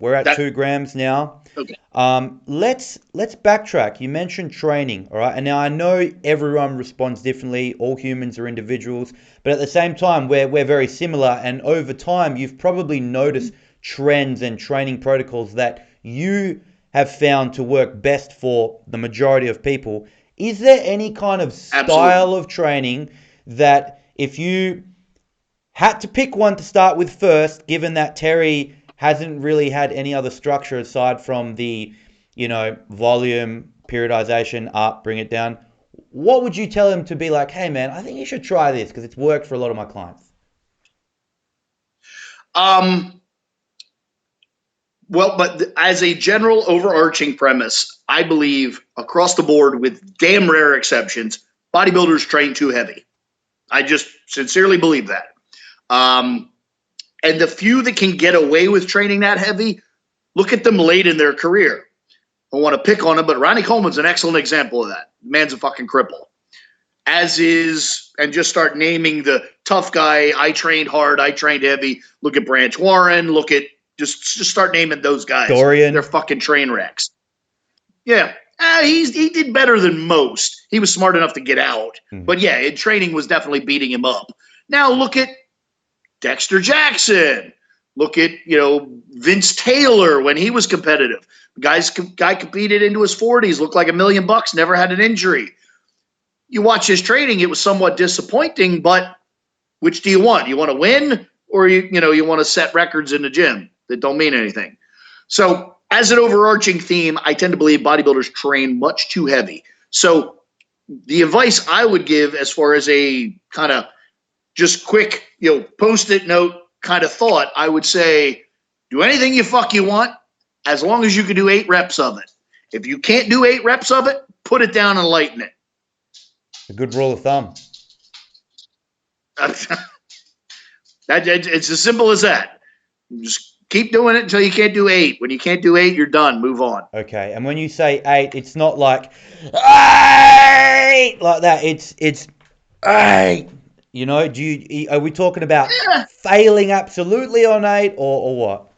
We're at 2 grams now. Okay. Let's backtrack. You mentioned training, all right? And now I know everyone responds differently. All humans are individuals, but at the same time, we're very similar. And over time, you've probably noticed trends and training protocols that you have found to work best for the majority of people. Is there any kind of style of training that if you had to pick one to start with first, given that Terry hasn't really had any other structure aside from the, volume, periodization, up, bring it down, what would you tell him to be like, hey man, I think you should try this because it's worked for a lot of my clients? Well, but as a general overarching premise, I believe across the board, with damn rare exceptions, bodybuilders train too heavy. I just sincerely believe that. And the few that can get away with training that heavy, look at them late in their career. I want to pick on him, but Ronnie Coleman's an excellent example of that. The man's a fucking cripple. As is, and just start naming the tough guy, I trained hard, I trained heavy. Look at Branch Warren, look at just start naming those guys. Dorian. They're fucking train wrecks. Yeah. He did better than most. He was smart enough to get out. But yeah, in training was definitely beating him up. Now look at Dexter Jackson. Look at, Vince Taylor when he was competitive. Guy competed into his 40s, looked like $1 million, never had an injury. You watch his training, it was somewhat disappointing, but which do you want? You want to win, or you want to set records in the gym that don't mean anything? So as an overarching theme, I tend to believe bodybuilders train much too heavy. So the advice I would give as far as a kind of just quick, post-it note kind of thought, I would say, do anything you want, as long as you can do 8 reps of it. If you can't do 8 reps of it, put it down and lighten it. A good rule of thumb. It's as simple as that. Just keep doing it until you can't do 8. When you can't do 8, you're done. Move on. Okay. And when you say 8, it's not like 8 like that. It's 8. Are we talking about failing absolutely on 8 or what?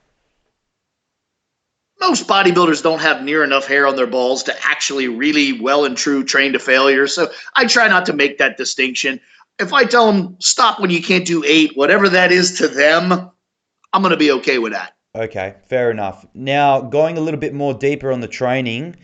Most bodybuilders don't have near enough hair on their balls to actually really well and true train to failure. So I try not to make that distinction. If I tell them stop when you can't do 8, whatever that is to them, I'm going to be okay with that. Okay, fair enough. Now, going a little bit more deeper on the training,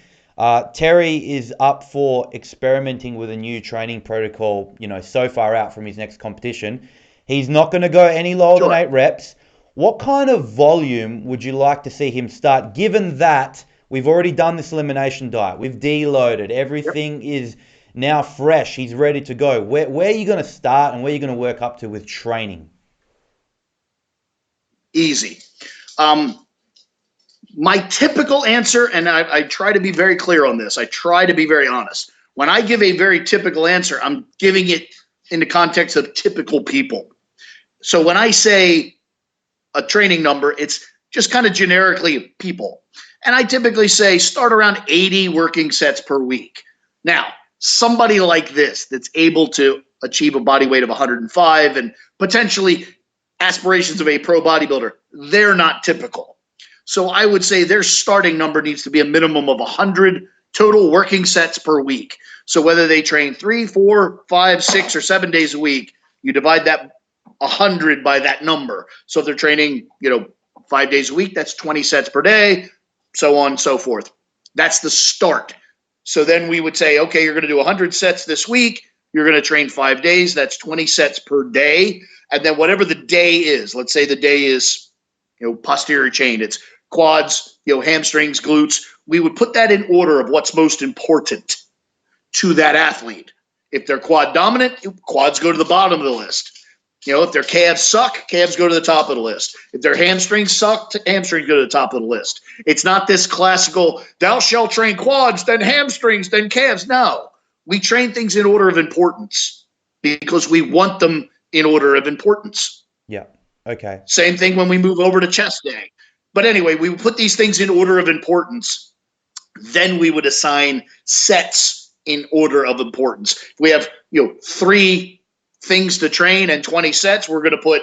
Terry is up for experimenting with a new training protocol, so far out from his next competition. He's not going to go any lower than 8 reps. What kind of volume would you like to see him start, given that we've already done this elimination diet? We've deloaded. Everything is now fresh. He's ready to go. Where are you going to start and where are you going to work up to with training? Easy. My typical answer, and I try to be very clear on this. I try to be very honest. When I give a very typical answer, I'm giving it in the context of typical people. So when I say a training number, it's just kind of generically people. And I typically say start around 80 working sets per week. Now, somebody like this that's able to achieve a body weight of 105 and potentially aspirations of a pro bodybuilder, they're not typical. So I would say their starting number needs to be a minimum of 100 total working sets per week. So whether they train 3, 4, 5, 6, or 7 days a week, you divide that 100 by that number. So if they're training, 5 days a week, that's 20 sets per day, so on and so forth. That's the start. So then we would say, okay, you're going to do 100 sets this week. You're going to train 5 days. That's 20 sets per day. And then whatever the day is, let's say the day is, posterior chain, it's quads, hamstrings, glutes. We would put that in order of what's most important to that athlete. If they're quad dominant, quads go to the bottom of the list. If their calves suck, calves go to the top of the list. If their hamstrings suck, hamstrings go to the top of the list. It's not this classical, thou shalt train quads, then hamstrings, then calves. No, we train things in order of importance because we want them in order of importance. Yeah, okay. Same thing when we move over to chest day. But anyway, we would put these things in order of importance. Then we would assign sets in order of importance. If we have, 3 things to train and 20 sets, we're going to put,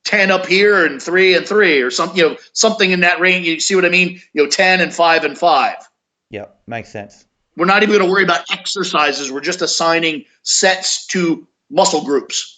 10 up here and 3 and 3 or something, something in that range. You see what I mean? 10 and 5 and 5. Yep, makes sense. We're not even going to worry about exercises. We're just assigning sets to muscle groups.